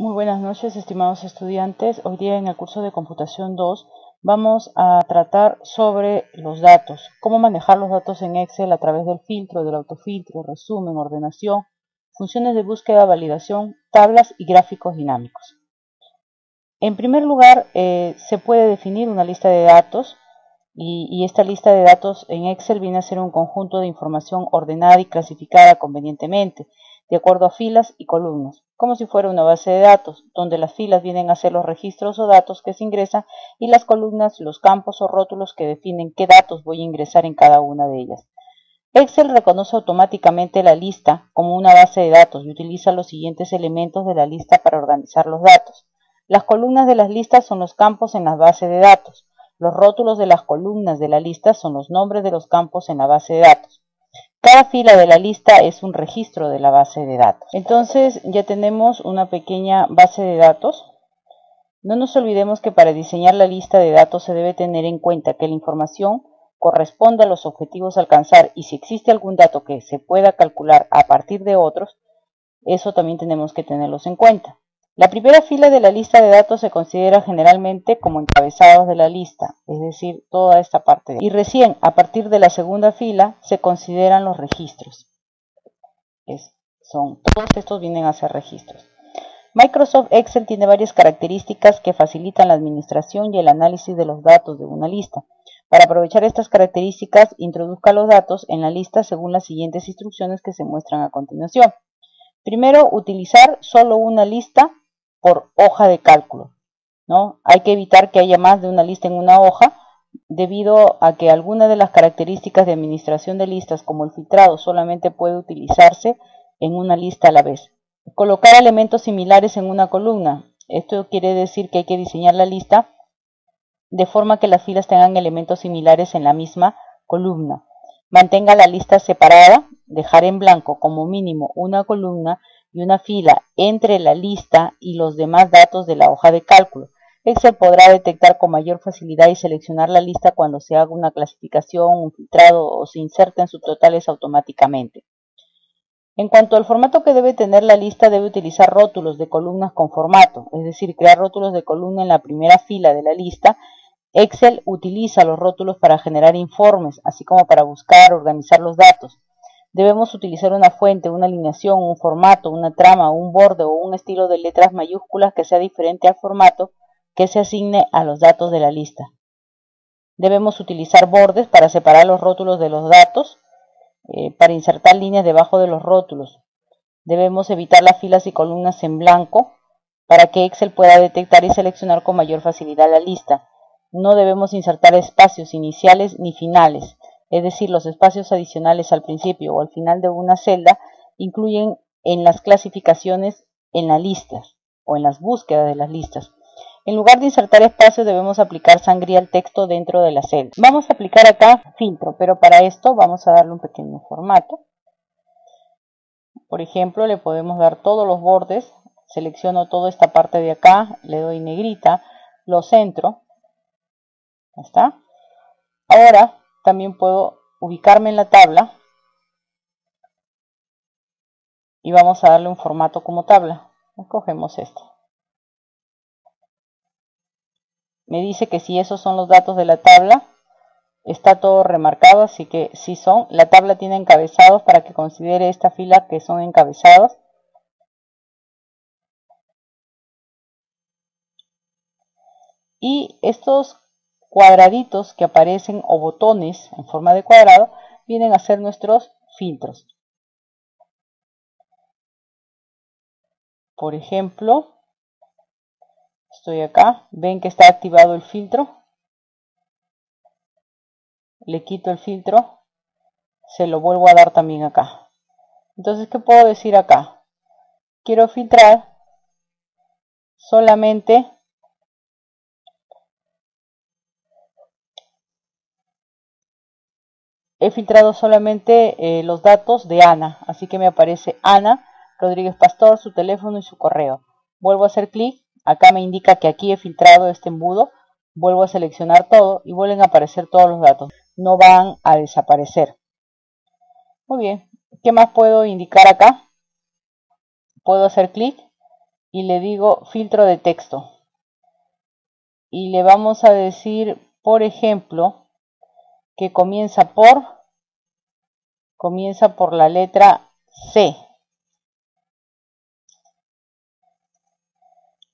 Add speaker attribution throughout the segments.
Speaker 1: Muy buenas noches, estimados estudiantes. Hoy día en el curso de Computación 2 vamos a tratar sobre los datos, cómo manejar los datos en Excel a través del filtro, del autofiltro, resumen, ordenación, funciones de búsqueda, validación, tablas y gráficos dinámicos. En primer lugar, se puede definir una lista de datos y esta lista de datos en Excel viene a ser un conjunto de información ordenada y clasificada convenientemente, de acuerdo a filas y columnas, como si fuera una base de datos, donde las filas vienen a ser los registros o datos que se ingresan y las columnas los campos o rótulos que definen qué datos voy a ingresar en cada una de ellas. Excel reconoce automáticamente la lista como una base de datos y utiliza los siguientes elementos de la lista para organizar los datos. Las columnas de las listas son los campos en las bases de datos. Los rótulos de las columnas de la lista son los nombres de los campos en la base de datos. Cada fila de la lista es un registro de la base de datos. Entonces ya tenemos una pequeña base de datos. No nos olvidemos que para diseñar la lista de datos se debe tener en cuenta que la información corresponde a los objetivos a alcanzar y si existe algún dato que se pueda calcular a partir de otros, eso también tenemos que tenerlos en cuenta. La primera fila de la lista de datos se considera generalmente como encabezados de la lista, es decir, toda esta parte. Y recién, a partir de la segunda fila, se consideran los registros. Todos estos vienen a ser registros. Microsoft Excel tiene varias características que facilitan la administración y el análisis de los datos de una lista. Para aprovechar estas características, introduzca los datos en la lista según las siguientes instrucciones que se muestran a continuación. Primero, utilizar solo una lista por hoja de cálculo, ¿no? Hay que evitar que haya más de una lista en una hoja, debido a que algunas de las características de administración de listas, como el filtrado, solamente puede utilizarse en una lista a la vez. Colocar elementos similares en una columna. Esto quiere decir que hay que diseñar la lista de forma que las filas tengan elementos similares en la misma columna. Mantenga la lista separada, dejar en blanco como mínimo una columna y una fila entre la lista y los demás datos de la hoja de cálculo. Excel podrá detectar con mayor facilidad y seleccionar la lista cuando se haga una clasificación, un filtrado o se inserten sus totales automáticamente. En cuanto al formato que debe tener la lista, debe utilizar rótulos de columnas con formato, es decir, crear rótulos de columna en la primera fila de la lista. Excel utiliza los rótulos para generar informes, así como para buscar, organizar los datos. Debemos utilizar una fuente, una alineación, un formato, una trama, un borde o un estilo de letras mayúsculas que sea diferente al formato que se asigne a los datos de la lista. Debemos utilizar bordes para separar los rótulos de los datos, para insertar líneas debajo de los rótulos. Debemos evitar las filas y columnas en blanco para que Excel pueda detectar y seleccionar con mayor facilidad la lista. No debemos insertar espacios iniciales ni finales, es decir, los espacios adicionales al principio o al final de una celda incluyen en las clasificaciones en las listas o en las búsquedas de las listas. En lugar de insertar espacios debemos aplicar sangría al texto dentro de la celda. Vamos a aplicar acá filtro, pero para esto vamos a darle un pequeño formato. Por ejemplo, le podemos dar todos los bordes, selecciono toda esta parte de acá, le doy negrita, lo centro. ¿Ya está? Ahora también puedo ubicarme en la tabla y vamos a darle un formato como tabla. Escogemos este. Me dice que si esos son los datos de la tabla, está todo remarcado, así que sí son. La tabla tiene encabezados para que considere esta fila que son encabezados. Y estos cuadraditos que aparecen o botones en forma de cuadrado vienen a ser nuestros filtros. Por ejemplo, estoy acá, ven que está activado el filtro. Le quito el filtro, se lo vuelvo a dar también acá. Entonces, ¿qué puedo decir acá? Quiero filtrar solamente he filtrado solamente los datos de Ana, así que me aparece Ana Rodríguez Pastor, su teléfono y su correo. Vuelvo a hacer clic, acá me indica que aquí he filtrado este embudo, vuelvo a seleccionar todo y vuelven a aparecer todos los datos, no van a desaparecer. Muy bien, ¿qué más puedo indicar acá? Puedo hacer clic y le digo filtro de texto. Y le vamos a decir, por ejemplo, que comienza por la letra C.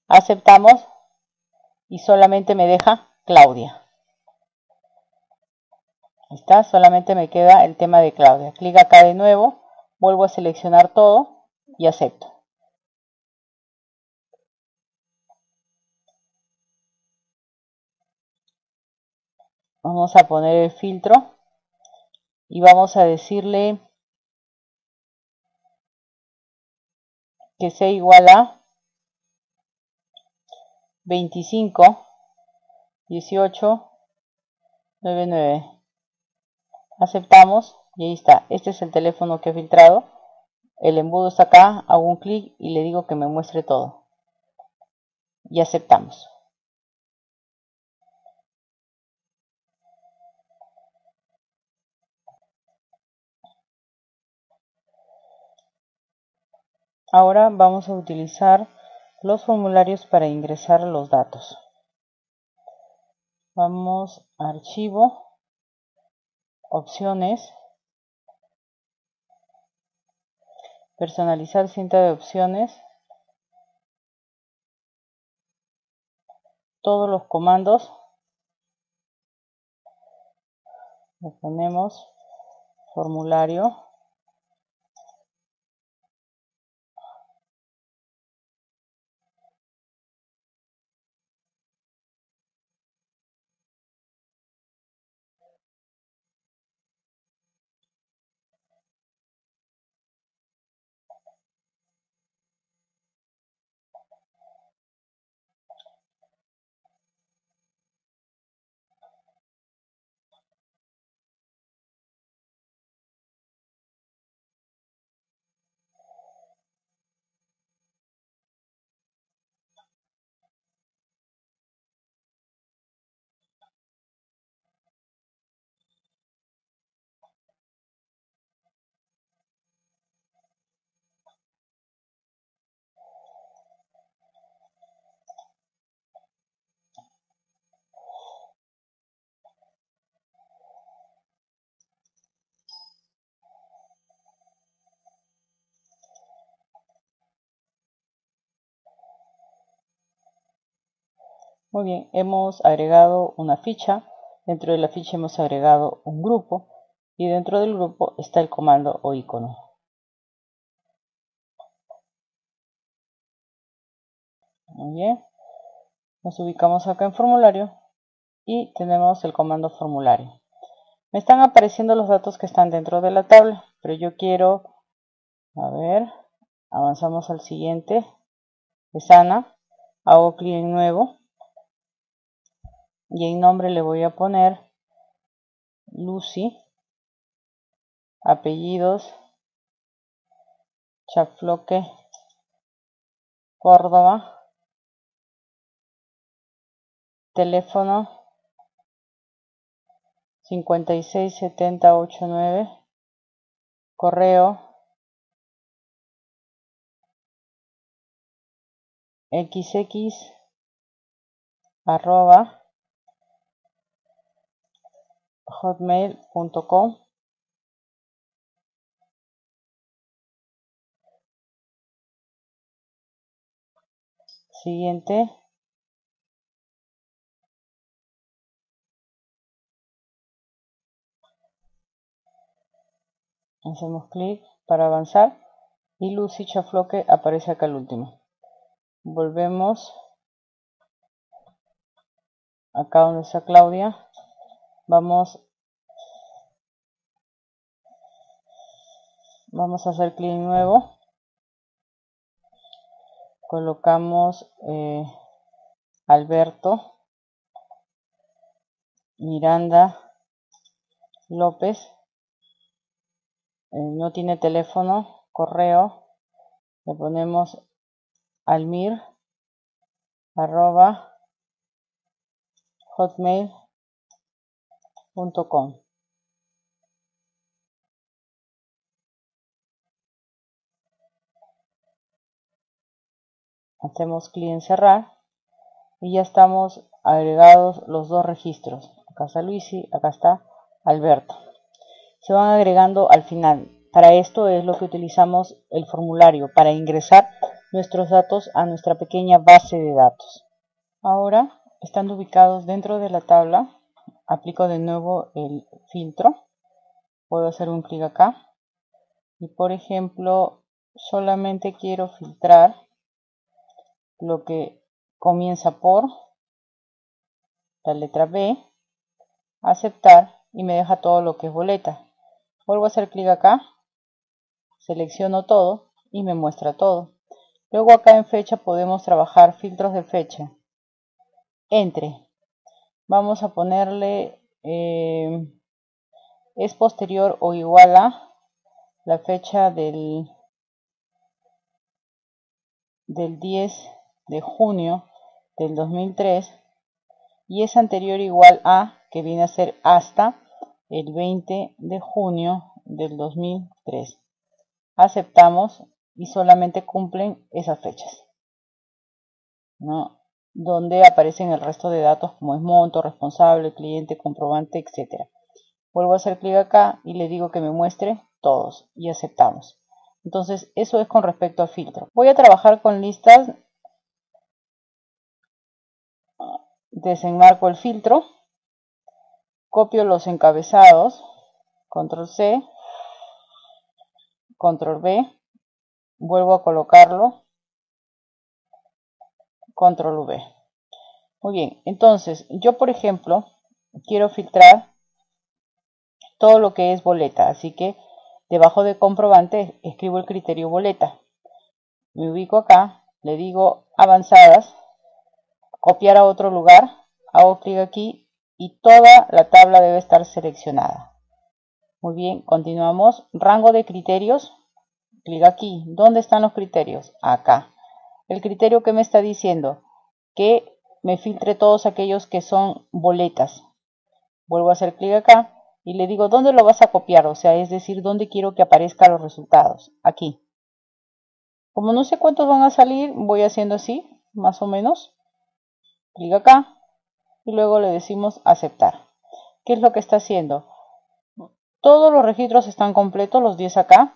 Speaker 1: Aceptamos y solamente me deja Claudia. Ahí está, solamente me queda el tema de Claudia. Clic acá de nuevo, vuelvo a seleccionar todo y acepto. Vamos a poner el filtro y vamos a decirle que sea igual a 25 18 99. Aceptamos y ahí está. Este es el teléfono que he filtrado. El embudo está acá, hago un clic y le digo que me muestre todo. Y aceptamos. Ahora vamos a utilizar los formularios para ingresar los datos. Vamos a archivo, opciones, personalizar cinta de opciones, todos los comandos, le ponemos formulario, Muy bien, hemos agregado una ficha, dentro de la ficha hemos agregado un grupo y dentro del grupo está el comando o icono. Muy bien, nos ubicamos acá en formulario y tenemos el comando formulario. Me están apareciendo los datos que están dentro de la tabla, pero yo quiero, a ver, avanzamos al siguiente, es Ana, hago clic en nuevo y en nombre le voy a poner Lucy, apellidos Chafloque, Córdoba, teléfono 567089, correo xx@hotmail.com. Siguiente. Hacemos clic para avanzar y Lucy Chafloque aparece acá el último. Volvemos acá donde está Claudia. Vamos a hacer clic nuevo. Colocamos Alberto Miranda López. No tiene teléfono, correo. Le ponemos almir@hotmail.com. hacemos clic en cerrar y ya estamos agregados los dos registros. Acá está Luisi, acá está Alberto. Se van agregando al final. Para esto es lo que utilizamos el formulario, para ingresar nuestros datos a nuestra pequeña base de datos. Ahora, estando ubicados dentro de la tabla, aplico de nuevo el filtro. Puedo hacer un clic acá y, por ejemplo, solamente quiero filtrar lo que comienza por la letra B, aceptar, y me deja todo lo que es boleta. Vuelvo a hacer clic acá, selecciono todo y me muestra todo. Luego acá en fecha podemos trabajar filtros de fecha. Entre. Vamos a ponerle es posterior o igual a la fecha del 10 de junio del 2003 y es anterior o igual a, que viene a ser hasta el 20 de junio del 2003. Aceptamos y solamente cumplen esas fechas, ¿no? Donde aparecen el resto de datos como es monto, responsable, cliente, comprobante, etc. Vuelvo a hacer clic acá y le digo que me muestre todos y aceptamos. Entonces eso es con respecto al filtro. Voy a trabajar con listas. Desenmarco el filtro, copio los encabezados, control C, control V, vuelvo a colocarlo, control V. Muy bien, entonces yo por ejemplo quiero filtrar todo lo que es boleta, así que debajo de comprobante escribo el criterio boleta. Me ubico acá, le digo avanzadas, copiar a otro lugar, hago clic aquí y toda la tabla debe estar seleccionada. Muy bien, continuamos. Rango de criterios, clic aquí. ¿Dónde están los criterios? Acá. El criterio que me está diciendo que me filtre todos aquellos que son boletas. Vuelvo a hacer clic acá y le digo dónde lo vas a copiar, o sea, es decir, dónde quiero que aparezcan los resultados. Aquí. Como no sé cuántos van a salir, voy haciendo así, más o menos. Clic acá y luego le decimos aceptar. ¿Qué es lo que está haciendo? Todos los registros están completos, los 10 acá.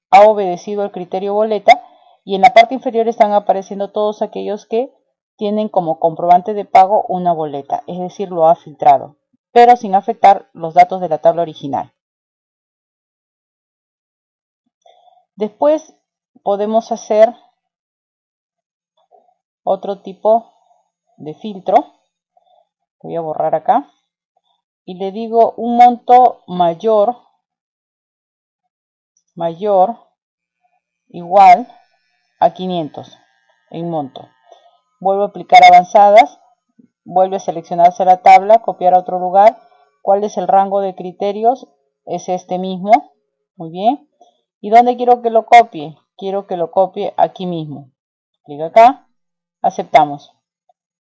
Speaker 1: Ha obedecido el criterio boleta y en la parte inferior están apareciendo todos aquellos que tienen como comprobante de pago una boleta, es decir, lo ha filtrado, pero sin afectar los datos de la tabla original. Después podemos hacer otro tipo de filtro. Voy a borrar acá y le digo un monto mayor igual a 500 en monto. Vuelvo a aplicar avanzadas, vuelve a seleccionarse la tabla, copiar a otro lugar. ¿Cuál es el rango de criterios? Es este mismo. Muy bien. ¿Y dónde quiero que lo copie? Quiero que lo copie aquí mismo. Clic acá, aceptamos.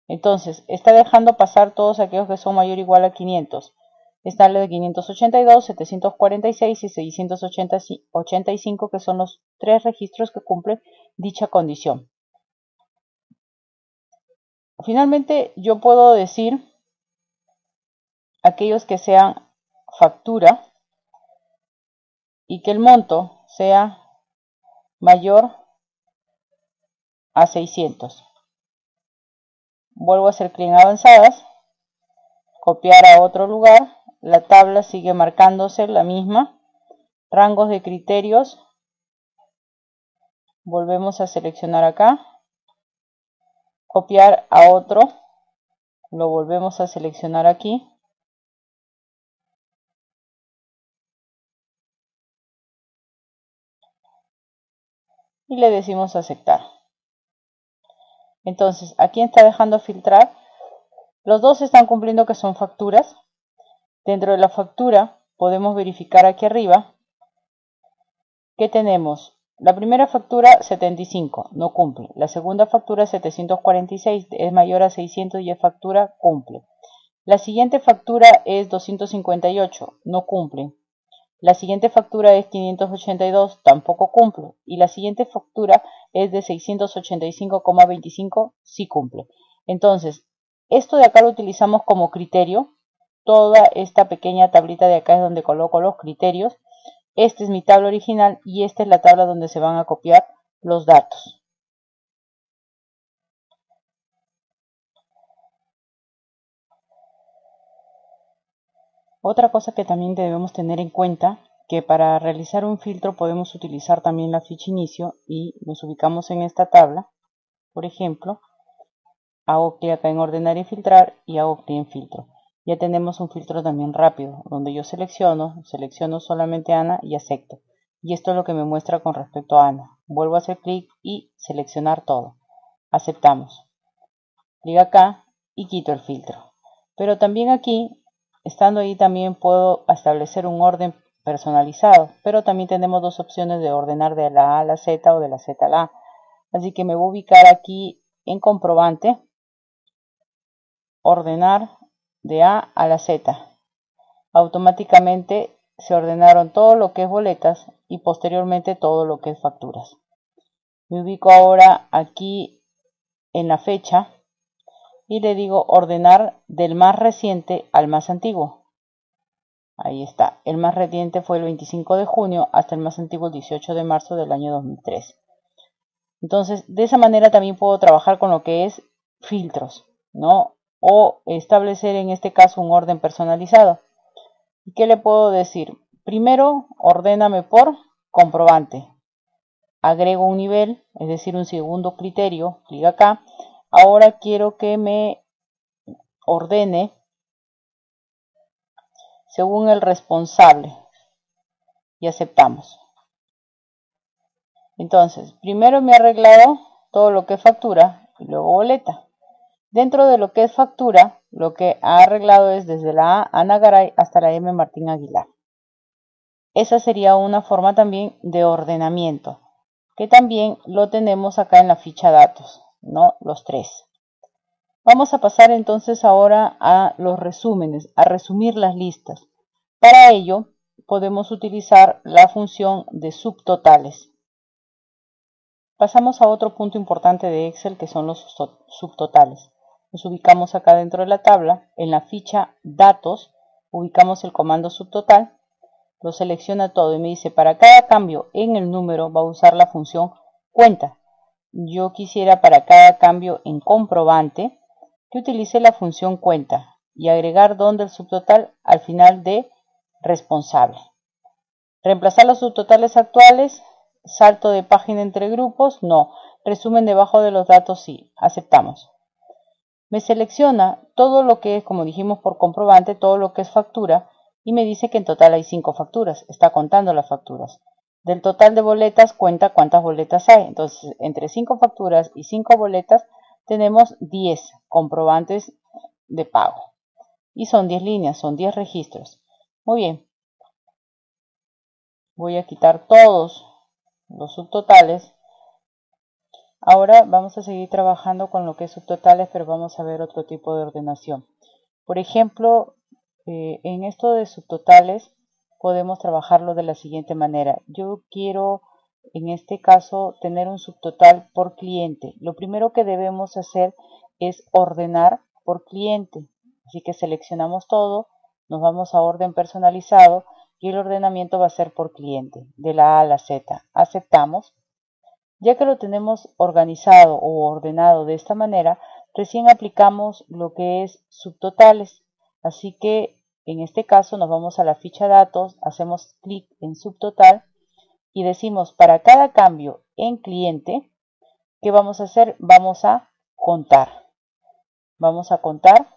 Speaker 1: Entonces, está dejando pasar todos aquellos que son mayor o igual a 500. Está la de 582, 746 y 685, que son los tres registros que cumplen dicha condición. Finalmente, yo puedo decir aquellos que sean factura y que el monto sea mayor a 600. Vuelvo a hacer clic en avanzadas, copiar a otro lugar, la tabla sigue marcándose la misma, rangos de criterios, volvemos a seleccionar acá, copiar a otro, lo volvemos a seleccionar aquí, y le decimos aceptar. Entonces, aquí está dejando filtrar. Los dos están cumpliendo que son facturas. Dentro de la factura podemos verificar aquí arriba que tenemos la primera factura 75, no cumple. La segunda factura 746 es mayor a 600 y es factura, cumple. La siguiente factura es 258, no cumple. La siguiente factura es 582, tampoco cumple. Y la siguiente factura es de 685,25, sí cumple. Entonces, esto de acá lo utilizamos como criterio. Toda esta pequeña tablita de acá es donde coloco los criterios. Esta es mi tabla original y esta es la tabla donde se van a copiar los datos. Otra cosa que también debemos tener en cuenta, que para realizar un filtro podemos utilizar también la ficha inicio y nos ubicamos en esta tabla. Por ejemplo, hago clic acá en ordenar y filtrar y hago clic en filtro. Ya tenemos un filtro también rápido, donde yo selecciono solamente a Ana y acepto. Y esto es lo que me muestra con respecto a Ana. Vuelvo a hacer clic y seleccionar todo. Aceptamos. Clic acá y quito el filtro. Pero también aquí, estando ahí, también puedo establecer un orden personalizado. Pero también tenemos dos opciones de ordenar de la A a la Z o de la Z a la A. Así que me voy a ubicar aquí en comprobante. Ordenar de A a la Z. Automáticamente se ordenaron todo lo que es boletas y posteriormente todo lo que es facturas. Me ubico ahora aquí en la fecha y le digo ordenar del más reciente al más antiguo. Ahí está. El más reciente fue el 25 de junio hasta el más antiguo el 18 de marzo del año 2003. Entonces, de esa manera también puedo trabajar con lo que es filtros, ¿no? O establecer en este caso un orden personalizado. ¿Y qué le puedo decir? Primero, ordéname por comprobante. Agrego un nivel, es decir, un segundo criterio, clic acá. Ahora quiero que me ordene según el responsable y aceptamos. Entonces, primero me ha arreglado todo lo que es factura y luego boleta. Dentro de lo que es factura, lo que ha arreglado es desde la A, Ana Garay, hasta la M, Martín Aguilar. Esa sería una forma también de ordenamiento, que también lo tenemos acá en la ficha datos, ¿no? Los tres. Vamos a pasar entonces ahora a los resúmenes, a resumir las listas. Para ello, podemos utilizar la función de subtotales. Pasamos a otro punto importante de Excel, que son los subtotales. Nos ubicamos acá dentro de la tabla, en la ficha datos, ubicamos el comando subtotal, lo selecciona todo y me dice para cada cambio en el número va a usar la función cuenta. Yo quisiera para cada cambio en comprobante que utilice la función cuenta y agregar donde el subtotal al final de responsable. Reemplazar los subtotales actuales. Salto de página entre grupos, no. Resumen debajo de los datos, sí. Aceptamos. Me selecciona todo lo que es, como dijimos por comprobante, todo lo que es factura y me dice que en total hay 5 facturas. Está contando las facturas. Del total de boletas cuenta cuántas boletas hay. Entonces, entre 5 facturas y 5 boletas tenemos 10 comprobantes de pago. Y son 10 líneas, son 10 registros. Muy bien. Voy a quitar todos los subtotales. Ahora vamos a seguir trabajando con lo que es subtotales, pero vamos a ver otro tipo de ordenación. Por ejemplo, en esto de subtotales podemos trabajarlo de la siguiente manera. Yo quiero, en este caso, tener un subtotal por cliente. Lo primero que debemos hacer es ordenar por cliente. Así que seleccionamos todo, nos vamos a orden personalizado y el ordenamiento va a ser por cliente, de la A a la Z. Aceptamos. Ya que lo tenemos organizado o ordenado de esta manera, recién aplicamos lo que es subtotales. Así que en este caso nos vamos a la ficha datos, hacemos clic en subtotal y decimos para cada cambio en cliente, ¿qué vamos a hacer? Vamos a contar. Vamos a contar.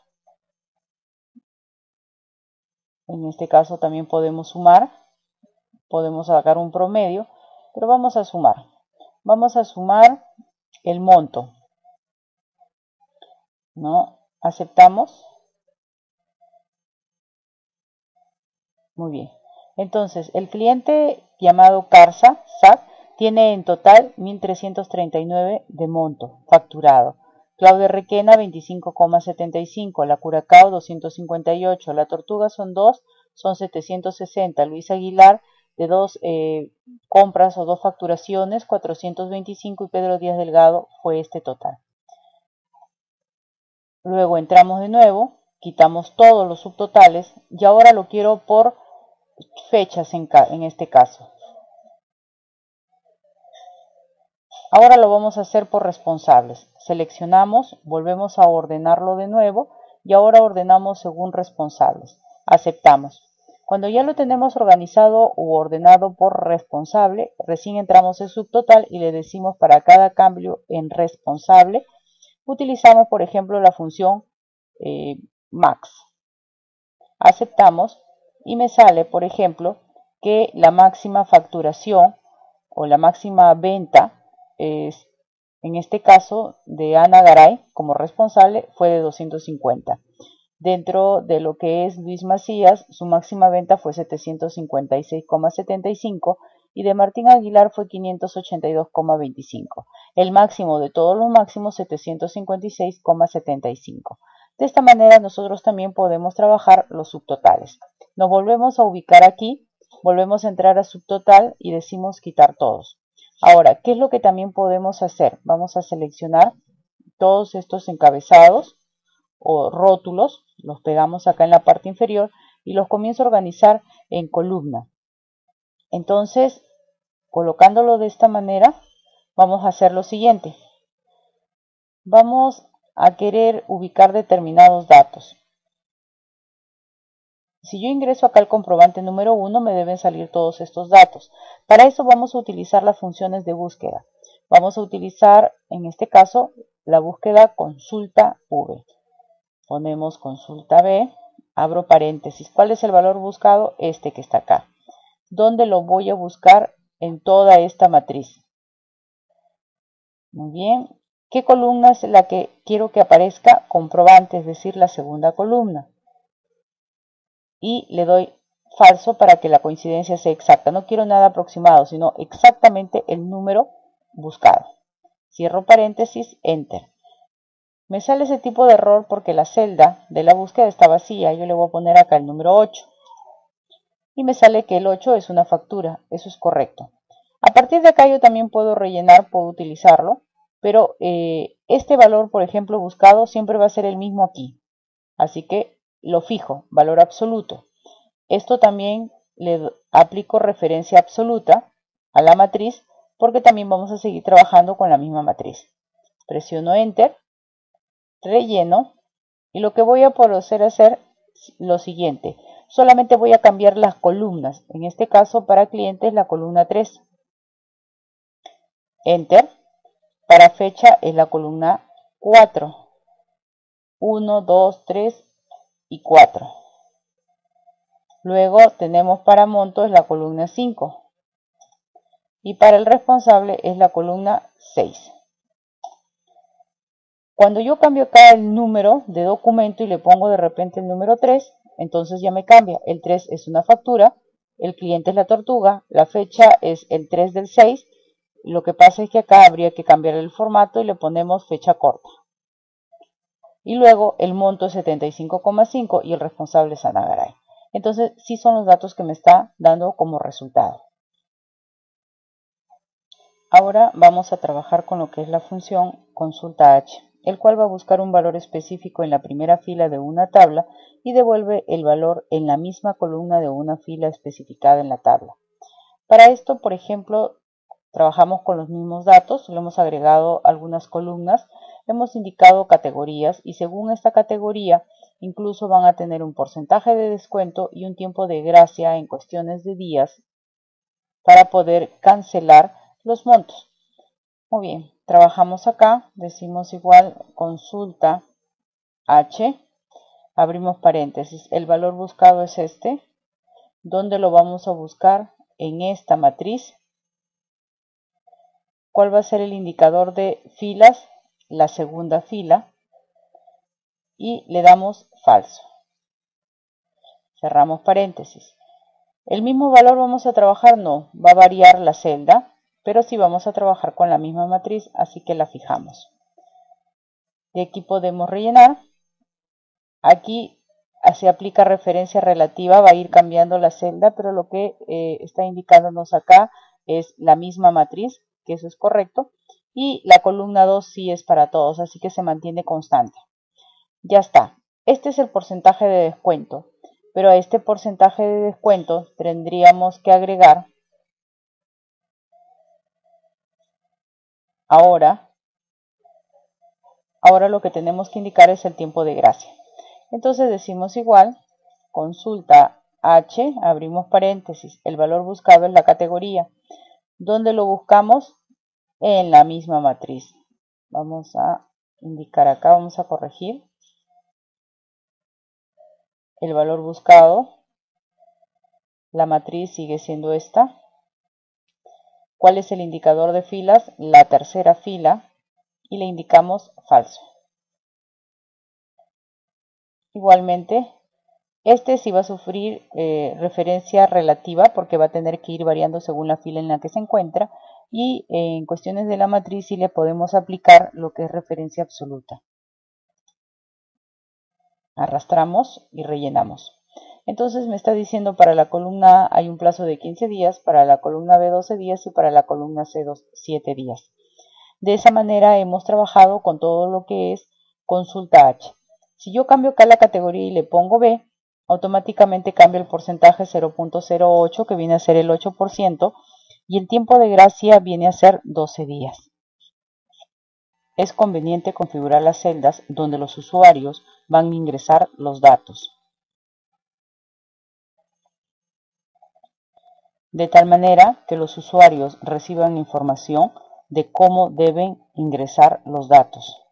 Speaker 1: En este caso también podemos sumar, podemos sacar un promedio, pero vamos a sumar. Vamos a sumar el monto, ¿no? Aceptamos. Muy bien. Entonces, el cliente llamado Carsa, SAC, tiene en total 1.339 de monto facturado. Claudia Requena 25,75, la Curacao 258, la Tortuga son 2, son 760. Luis Aguilar, de dos compras o dos facturaciones, 425, y Pedro Díaz Delgado fue este total. Luego entramos de nuevo, quitamos todos los subtotales y ahora lo quiero por fechas en este caso. Ahora lo vamos a hacer por responsables. Seleccionamos, volvemos a ordenarlo de nuevo y ahora ordenamos según responsables. Aceptamos. Cuando ya lo tenemos organizado u ordenado por responsable, recién entramos en subtotal y le decimos para cada cambio en responsable, utilizamos por ejemplo la función max. Aceptamos y me sale por ejemplo que la máxima facturación o la máxima venta es, en este caso de Ana Garay como responsable, fue de 250. Dentro de lo que es Luis Macías, su máxima venta fue 756,75 y de Martín Aguilar fue 582,25. El máximo de todos los máximos, 756,75. De esta manera nosotros también podemos trabajar los subtotales. Nos volvemos a ubicar aquí, volvemos a entrar a subtotal y decimos quitar todos. Ahora, ¿qué es lo que también podemos hacer? Vamos a seleccionar todos estos encabezados o rótulos, los pegamos acá en la parte inferior y los comienzo a organizar en columna. Entonces, colocándolo de esta manera, vamos a hacer lo siguiente. Vamos a querer ubicar determinados datos. Si yo ingreso acá al comprobante número 1, me deben salir todos estos datos. Para eso vamos a utilizar las funciones de búsqueda. Vamos a utilizar, en este caso, la búsqueda consulta V. Ponemos consulta B, abro paréntesis. ¿Cuál es el valor buscado? Este que está acá. ¿Dónde lo voy a buscar? En toda esta matriz. Muy bien. ¿Qué columna es la que quiero que aparezca? Comprobante, es decir, la segunda columna. Y le doy falso para que la coincidencia sea exacta. No quiero nada aproximado, sino exactamente el número buscado. Cierro paréntesis, enter. Me sale ese tipo de error porque la celda de la búsqueda está vacía. Yo le voy a poner acá el número 8. Y me sale que el 8 es una factura. Eso es correcto. A partir de acá yo también puedo rellenar, puedo utilizarlo. Pero este valor, por ejemplo, buscado siempre va a ser el mismo aquí. Así que lo fijo, valor absoluto. Esto también le aplico referencia absoluta a la matriz porque también vamos a seguir trabajando con la misma matriz. Presiono Enter. Relleno y lo que voy a proceder a hacer lo siguiente, solamente voy a cambiar las columnas, en este caso para clientes la columna 3, enter, para fecha es la columna 4, 1, 2, 3 y 4, luego tenemos para monto es la columna 5 y para el responsable es la columna 6. Cuando yo cambio acá el número de documento y le pongo de repente el número 3, entonces ya me cambia. El 3 es una factura, el cliente es la tortuga, la fecha es el 3 del 6. Lo que pasa es que acá habría que cambiar el formato y le ponemos fecha corta. Y luego el monto es 75,5 y el responsable es Ana Garay. Entonces sí son los datos que me está dando como resultado. Ahora vamos a trabajar con lo que es la función consulta H, el cual va a buscar un valor específico en la primera fila de una tabla y devuelve el valor en la misma columna de una fila especificada en la tabla. Para esto, por ejemplo, trabajamos con los mismos datos, le hemos agregado algunas columnas, hemos indicado categorías y según esta categoría incluso van a tener un porcentaje de descuento y un tiempo de gracia en cuestiones de días para poder cancelar los montos. Muy bien, trabajamos acá, decimos igual consulta H, abrimos paréntesis, el valor buscado es este, ¿dónde lo vamos a buscar? En esta matriz. ¿Cuál va a ser el indicador de filas? La segunda fila y le damos falso. Cerramos paréntesis. ¿El mismo valor vamos a trabajar? No, va a variar la celda, pero sí vamos a trabajar con la misma matriz, así que la fijamos. De aquí podemos rellenar. Aquí se aplica referencia relativa, va a ir cambiando la celda, pero lo que está indicándonos acá es la misma matriz, que eso es correcto, y la columna 2 sí es para todos, así que se mantiene constante. Ya está. Este es el porcentaje de descuento, pero a este porcentaje de descuento tendríamos que agregar ahora lo que tenemos que indicar es el tiempo de gracia. Entonces decimos igual, consulta H, abrimos paréntesis, el valor buscado es la categoría. ¿Dónde lo buscamos? En la misma matriz. Vamos a indicar acá, vamos a corregir. El valor buscado, la matriz sigue siendo esta. ¿Cuál es el indicador de filas? La tercera fila, y le indicamos falso. Igualmente, este sí va a sufrir referencia relativa porque va a tener que ir variando según la fila en la que se encuentra, y en cuestiones de la matriz sí le podemos aplicar lo que es referencia absoluta. Arrastramos y rellenamos. Entonces me está diciendo para la columna A hay un plazo de 15 días, para la columna B 12 días y para la columna C 7 días. De esa manera hemos trabajado con todo lo que es consulta H. Si yo cambio acá la categoría y le pongo B, automáticamente cambia el porcentaje 0.08, que viene a ser el 8%, y el tiempo de gracia viene a ser 12 días. Es conveniente configurar las celdas donde los usuarios van a ingresar los datos, de tal manera que los usuarios reciban información de cómo deben ingresar los datos.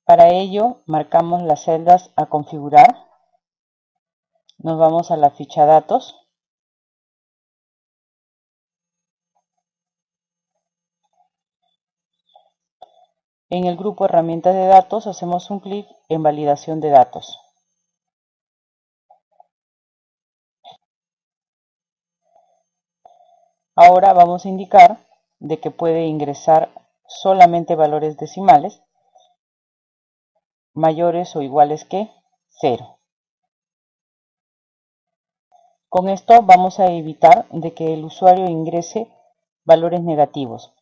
Speaker 1: Para ello, marcamos las celdas a configurar. Nos vamos a la ficha datos. En el grupo herramientas de datos hacemos un clic en validación de datos. Ahora vamos a indicar de que puede ingresar solamente valores decimales mayores o iguales que 0. Con esto vamos a evitar de que el usuario ingrese valores negativos.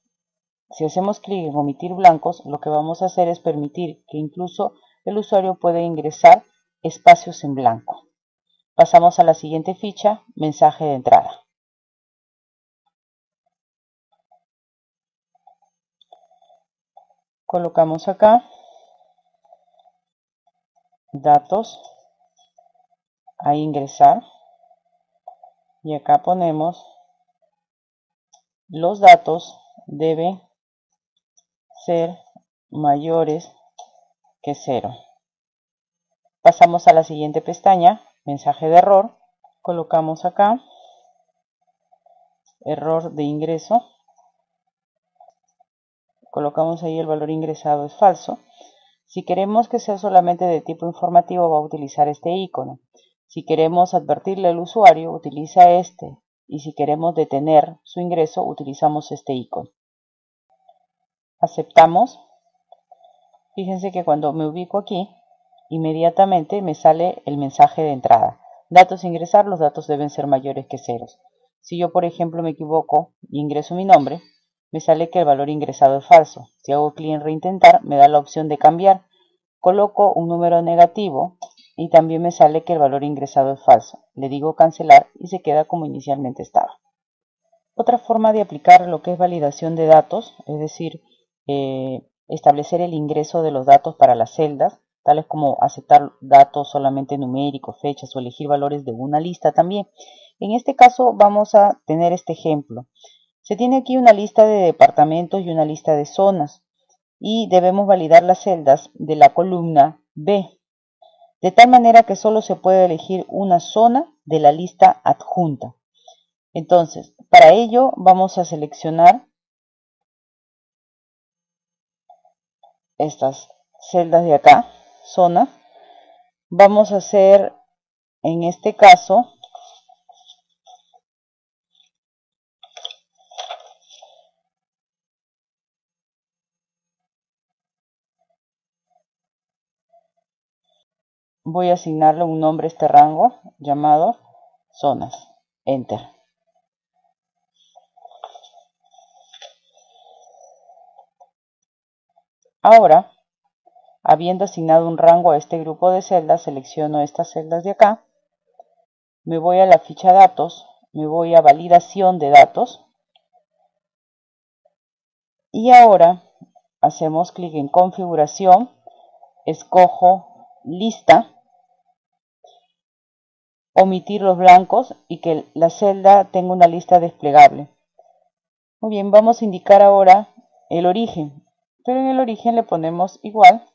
Speaker 1: Si hacemos clic en omitir blancos, lo que vamos a hacer es permitir que incluso el usuario pueda ingresar espacios en blanco. Pasamos a la siguiente ficha, mensaje de entrada. Colocamos acá datos a ingresar y acá ponemos los datos deben ser mayores que 0. Pasamos a la siguiente pestaña, mensaje de error. Colocamos acá error de ingreso. Colocamos ahí el valor ingresado es falso. Si queremos que sea solamente de tipo informativo, va a utilizar este icono. Si queremos advertirle al usuario, utiliza este. Y si queremos detener su ingreso, utilizamos este icono. Aceptamos. Fíjense que cuando me ubico aquí, inmediatamente me sale el mensaje de entrada. Datos a ingresar, los datos deben ser mayores que ceros. Si yo, por ejemplo, me equivoco y ingreso mi nombre, me sale que el valor ingresado es falso. Si hago clic en reintentar, me da la opción de cambiar. Coloco un número negativo y también me sale que el valor ingresado es falso. Le digo cancelar y se queda como inicialmente estaba. Otra forma de aplicar lo que es validación de datos, es decir, establecer el ingreso de los datos para las celdas, tales como aceptar datos solamente numéricos, fechas o elegir valores de una lista también. En este caso vamos a tener este ejemplo. Se tiene aquí una lista de departamentos y una lista de zonas y debemos validar las celdas de la columna B, de tal manera que solo se puede elegir una zona de la lista adjunta. Entonces, para ello vamos a seleccionar estas celdas de acá, zona. Vamos a hacer, en este caso, voy a asignarle un nombre a este rango llamado zonas. Enter. Ahora, habiendo asignado un rango a este grupo de celdas, selecciono estas celdas de acá, me voy a la ficha datos, me voy a validación de datos y ahora hacemos clic en configuración, escojo lista, omitir los blancos y que la celda tenga una lista desplegable. Muy bien, vamos a indicar ahora el origen, pero en el origen le ponemos igual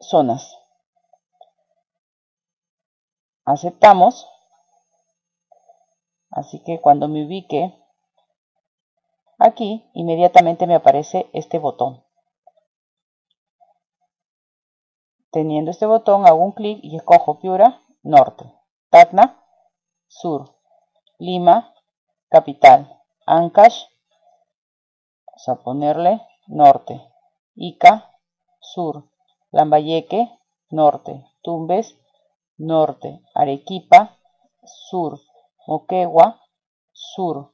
Speaker 1: zonas. Aceptamos, así que cuando me ubique aquí, inmediatamente me aparece este botón. Teniendo este botón, hago un clic y escojo Piura, norte, Tacna, sur, Lima, capital, Ancash, vamos a ponerle norte, Ica, sur, Lambayeque, norte, Tumbes, norte, Arequipa, sur, Moquegua, sur,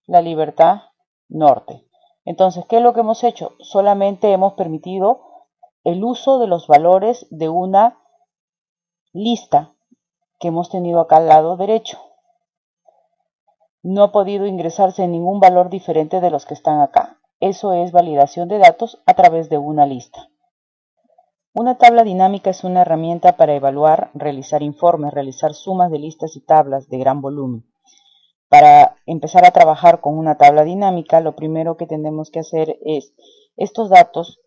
Speaker 1: La Libertad, norte. Entonces, ¿qué es lo que hemos hecho? Solamente hemos permitido el uso de los valores de una lista que hemos tenido acá al lado derecho. No ha podido ingresarse ningún valor diferente de los que están acá. Eso es validación de datos a través de una lista. Una tabla dinámica es una herramienta para evaluar, realizar informes, realizar sumas de listas y tablas de gran volumen. Para empezar a trabajar con una tabla dinámica, lo primero que tenemos que hacer es estos datos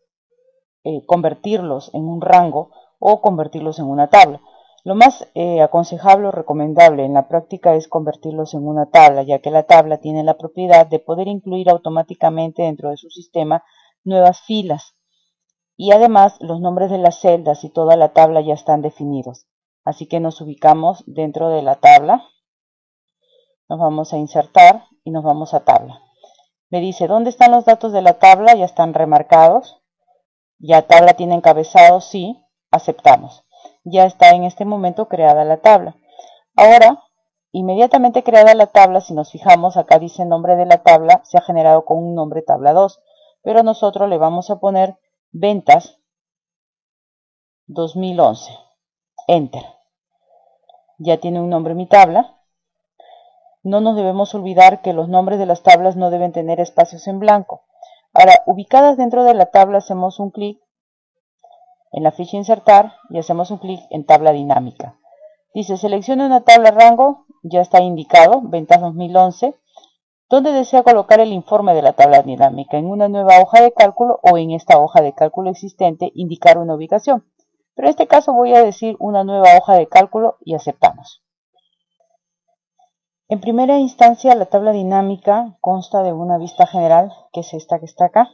Speaker 1: convertirlos en un rango o convertirlos en una tabla. Lo más aconsejable o recomendable en la práctica es convertirlos en una tabla, ya que la tabla tiene la propiedad de poder incluir automáticamente dentro de su sistema nuevas filas. Y además los nombres de las celdas y toda la tabla ya están definidos. Así que nos ubicamos dentro de la tabla, nos vamos a insertar y nos vamos a tabla. Me dice, ¿dónde están los datos de la tabla? Ya están remarcados. Ya tabla tiene encabezado, sí, aceptamos. Ya está en este momento creada la tabla. Ahora, inmediatamente creada la tabla, si nos fijamos, acá dice nombre de la tabla, se ha generado con un nombre tabla 2. Pero nosotros le vamos a poner ventas 2011. Enter. Ya tiene un nombre mi tabla. No nos debemos olvidar que los nombres de las tablas no deben tener espacios en blanco. Ahora, ubicadas dentro de la tabla, hacemos un clic en la ficha insertar y hacemos un clic en tabla dinámica. Dice, seleccione una tabla rango, ya está indicado, ventas 2011. ¿Dónde desea colocar el informe de la tabla dinámica? ¿En una nueva hoja de cálculo o en esta hoja de cálculo existente indicar una ubicación? Pero en este caso voy a decir una nueva hoja de cálculo y aceptamos. En primera instancia, la tabla dinámica consta de una vista general, que es esta que está acá,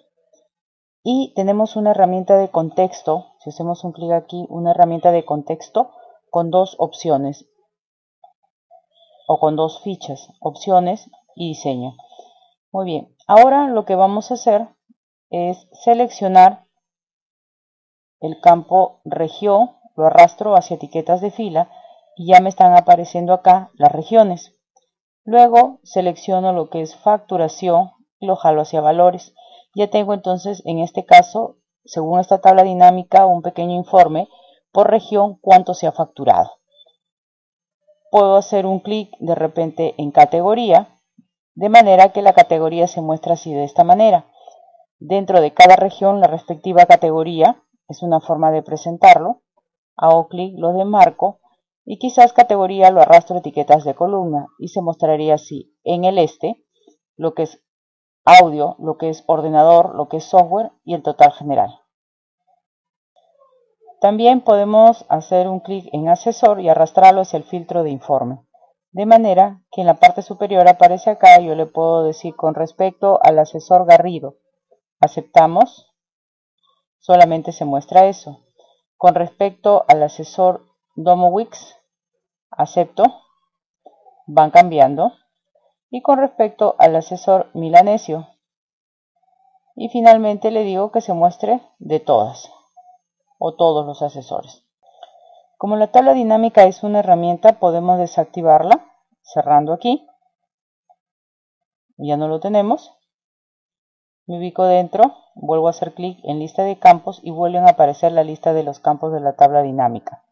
Speaker 1: y tenemos una herramienta de contexto. Si hacemos un clic aquí, una herramienta de contexto con dos opciones o con dos fichas, opciones y diseño. Muy bien, ahora lo que vamos a hacer es seleccionar el campo región, lo arrastro hacia etiquetas de fila y ya me están apareciendo acá las regiones. Luego selecciono lo que es facturación y lo jalo hacia valores. Ya tengo entonces en este caso, según esta tabla dinámica, un pequeño informe por región cuánto se ha facturado. Puedo hacer un clic de repente en categoría, de manera que la categoría se muestra así de esta manera. Dentro de cada región la respectiva categoría es una forma de presentarlo. Hago clic, lo demarco y quizás categoría lo arrastro a etiquetas de columna y se mostraría así. En el lo que es audio, lo que es ordenador, lo que es software y el total general. También podemos hacer un clic en asesor y arrastrarlo hacia el filtro de informe. De manera que en la parte superior aparece acá, yo le puedo decir con respecto al asesor Garrido. Aceptamos, solamente se muestra eso. Con respecto al asesor Domowix, acepto, van cambiando. Y con respecto al asesor Milanesio, y finalmente le digo que se muestre de todas. o todos los asesores. Como la tabla dinámica es una herramienta, podemos desactivarla cerrando aquí. Ya no lo tenemos. Me ubico dentro, vuelvo a hacer clic en lista de campos y vuelven a aparecer la lista de los campos de la tabla dinámica.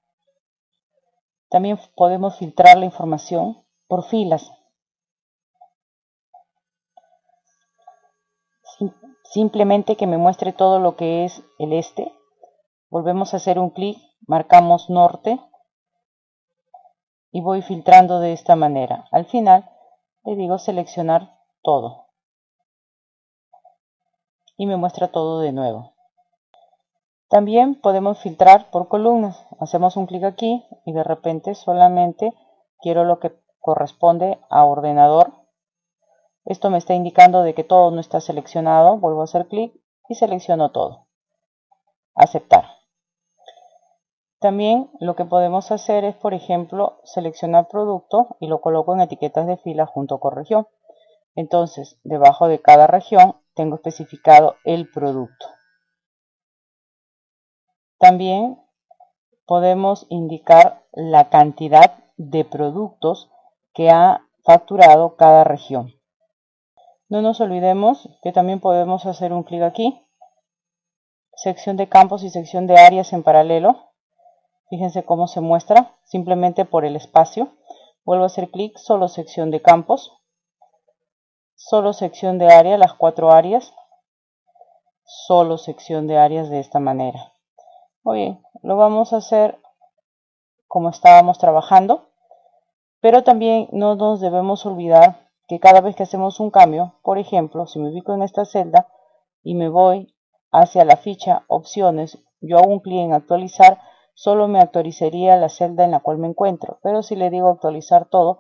Speaker 1: También podemos filtrar la información por filas. Simplemente que me muestre todo lo que es el este. Volvemos a hacer un clic, marcamos norte y voy filtrando de esta manera. Al final le digo seleccionar todo y me muestra todo de nuevo. También podemos filtrar por columnas. Hacemos un clic aquí y de repente solamente quiero lo que corresponde a ordenador. Esto me está indicando de que todo no está seleccionado. Vuelvo a hacer clic y selecciono todo. Aceptar. También lo que podemos hacer es, por ejemplo, seleccionar producto y lo coloco en etiquetas de fila junto con región. Entonces, debajo de cada región tengo especificado el producto. También podemos indicar la cantidad de productos que ha facturado cada región. No nos olvidemos que también podemos hacer un clic aquí, sección de campos y sección de áreas en paralelo. Fíjense cómo se muestra, simplemente por el espacio. Vuelvo a hacer clic, solo sección de campos, solo sección de área, las 4 áreas, solo sección de áreas de esta manera. Muy bien, lo vamos a hacer como estábamos trabajando, pero también no nos debemos olvidar que cada vez que hacemos un cambio, por ejemplo, si me ubico en esta celda y me voy hacia la ficha opciones, yo hago un clic en actualizar, solo me actualizaría la celda en la cual me encuentro, pero si le digo actualizar todo,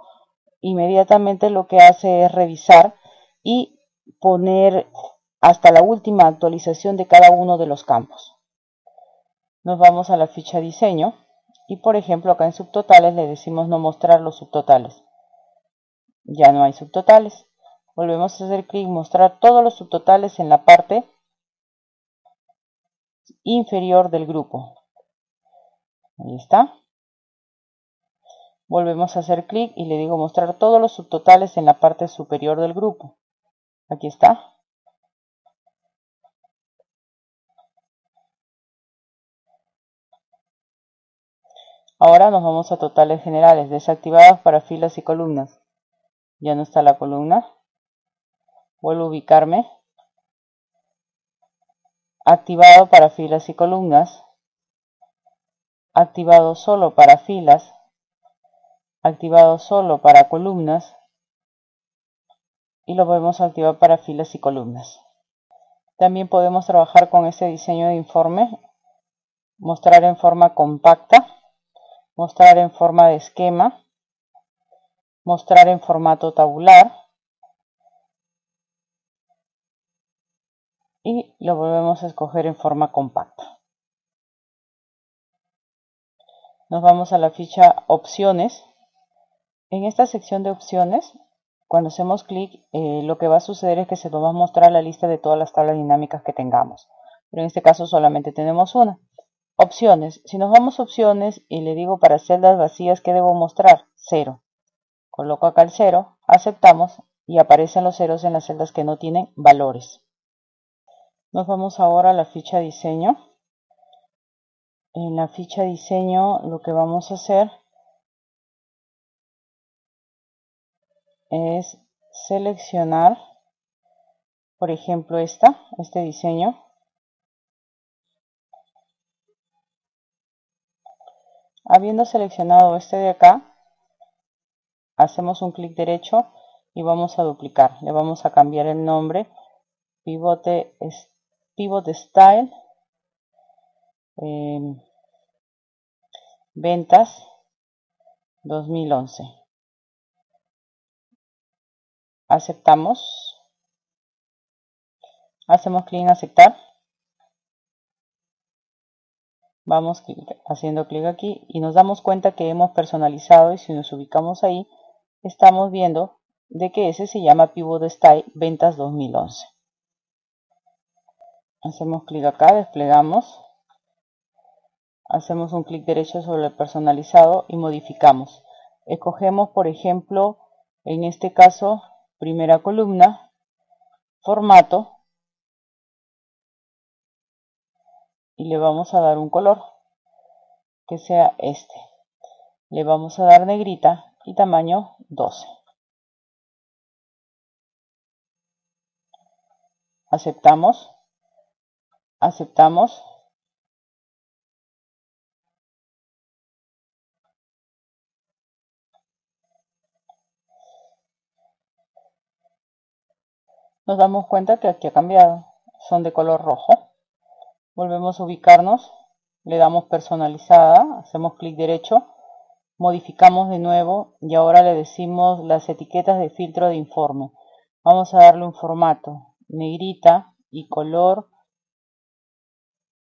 Speaker 1: inmediatamente lo que hace es revisar y poner hasta la última actualización de cada uno de los campos. Nos vamos a la ficha diseño y por ejemplo acá en subtotales le decimos no mostrar los subtotales. Ya no hay subtotales. Volvemos a hacer clic mostrar todos los subtotales en la parte inferior del grupo. Ahí está. Volvemos a hacer clic y le digo mostrar todos los subtotales en la parte superior del grupo. Aquí está. Ahora nos vamos a totales generales, desactivados para filas y columnas. Ya no está la columna. Vuelvo a ubicarme. Activado para filas y columnas. Activado solo para filas. Activado solo para columnas. Y lo podemos activar para filas y columnas. También podemos trabajar con este diseño de informe. Mostrar en forma compacta. Mostrar en forma de esquema. Mostrar en formato tabular. Y lo volvemos a escoger en forma compacta. Nos vamos a la ficha opciones. En esta sección de opciones, cuando hacemos clic, lo que va a suceder es que se nos va a mostrar la lista de todas las tablas dinámicas que tengamos. Pero en este caso solamente tenemos una. Opciones. Si nos vamos a opciones y le digo para celdas vacías, ¿qué debo mostrar? 0. Coloco acá el 0, aceptamos y aparecen los ceros en las celdas que no tienen valores. Nos vamos ahora a la ficha diseño. En la ficha diseño lo que vamos a hacer es seleccionar, por ejemplo, este diseño. Habiendo seleccionado este de acá, hacemos un clic derecho y vamos a duplicar. Le vamos a cambiar el nombre, Pivot Style, ventas 2011. Aceptamos. Hacemos clic en aceptar. Vamos haciendo clic aquí y nos damos cuenta que hemos personalizado, y si nos ubicamos ahí, estamos viendo de que ese se llama Pivot Style Ventas 2011. Hacemos clic acá, desplegamos Hacemos un clic derecho sobre el personalizado y modificamos. Escogemos, por ejemplo, en este caso, primera columna, formato, y le vamos a dar un color que sea este. Le vamos a dar negrita y tamaño 12. Aceptamos. Aceptamos. Nos damos cuenta que aquí ha cambiado. Son de color rojo. Volvemos a ubicarnos. Le damos personalizada. Hacemos clic derecho. Modificamos de nuevo y ahora le decimos las etiquetas de filtro de informe. Vamos a darle un formato, negrita y color.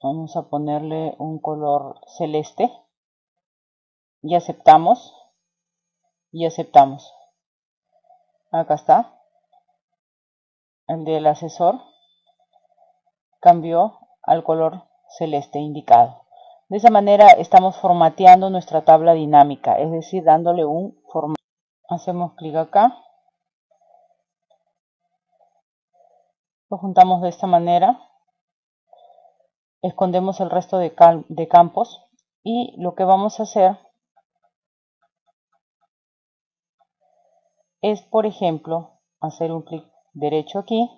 Speaker 1: Vamos a ponerle un color celeste. Y aceptamos. Y aceptamos. Acá está. El del asesor cambió al color celeste indicado. De esa manera estamos formateando nuestra tabla dinámica, es decir, dándole un formato. Hacemos clic acá. Lo juntamos de esta manera. Escondemos el resto de campos y lo que vamos a hacer es, por ejemplo, hacer un clic derecho aquí.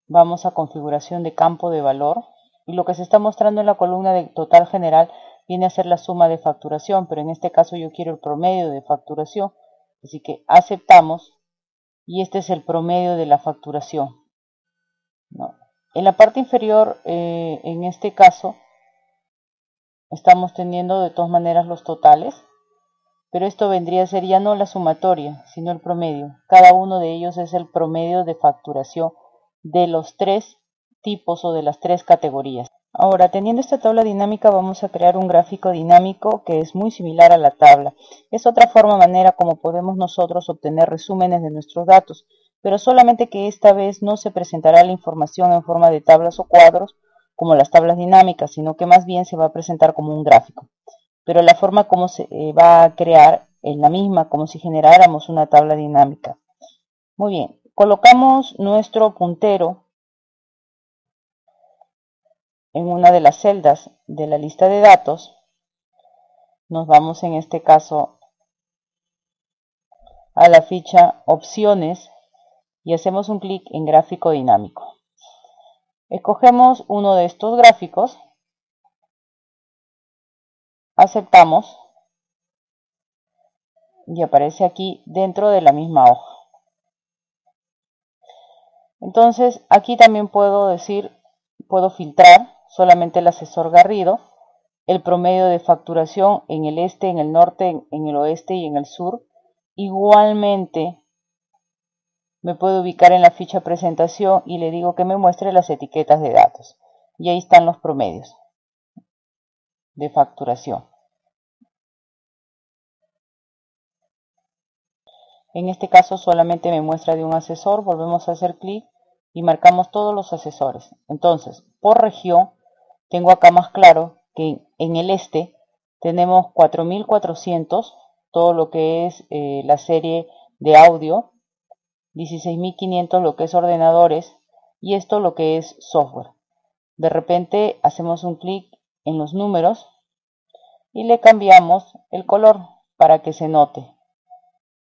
Speaker 1: Vamos a configuración de campo de valor y lo que se está mostrando en la columna de total general viene a ser la suma de facturación, pero en este caso yo quiero el promedio de facturación, así que aceptamos y este es el promedio de la facturación, ¿no? En la parte inferior, en este caso, estamos teniendo de todas maneras los totales, pero esto vendría a ser ya no la sumatoria, sino el promedio. Cada uno de ellos es el promedio de facturación de los tres tipos o de las tres categorías. Ahora, teniendo esta tabla dinámica, vamos a crear un gráfico dinámico que es muy similar a la tabla. Es otra manera como podemos nosotros obtener resúmenes de nuestros datos, pero solamente que esta vez no se presentará la información en forma de tablas o cuadros como las tablas dinámicas, sino que más bien se va a presentar como un gráfico. Pero la forma como se va a crear es la misma, como si generáramos una tabla dinámica. Muy bien, colocamos nuestro puntero en una de las celdas de la lista de datos. Nos vamos en este caso a la ficha opciones y hacemos un clic en gráfico dinámico. Escogemos uno de estos gráficos, aceptamos y aparece aquí dentro de la misma hoja. Entonces aquí también puedo decir, puedo filtrar solamente el asesor Garrido, el promedio de facturación en el este, en el norte, en el oeste y en el sur. Igualmente me puedo ubicar en la ficha presentación y le digo que me muestre las etiquetas de datos. Y ahí están los promedios de facturación. En este caso solamente me muestra de un asesor. Volvemos a hacer clic y marcamos todos los asesores. Entonces, por región, tengo acá más claro que en el este tenemos 4.400, todo lo que es la serie de audio, 16.500 lo que es ordenadores y esto lo que es software. De repente hacemos un clic en los números y le cambiamos el color para que se note.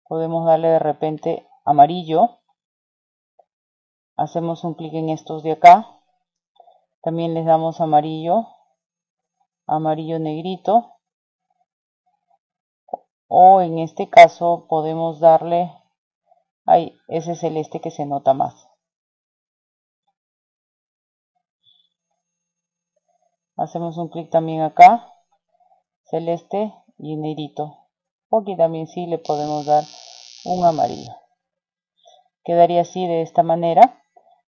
Speaker 1: Podemos darle de repente amarillo. Hacemos un clic en estos de acá. También les damos amarillo, amarillo negrito. O en este caso podemos darle, ay, ese celeste que se nota más. Hacemos un clic también acá, celeste y negrito. O aquí también sí le podemos dar un amarillo. Quedaría así de esta manera.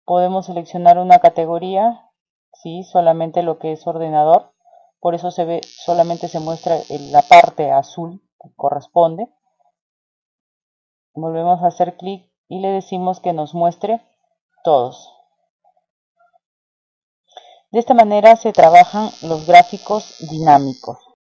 Speaker 1: Podemos seleccionar una categoría, sí, solamente lo que es ordenador. Por eso se ve, solamente se muestra la parte azul que corresponde. Volvemos a hacer clic y le decimos que nos muestre todos. De esta manera se trabajan los gráficos dinámicos.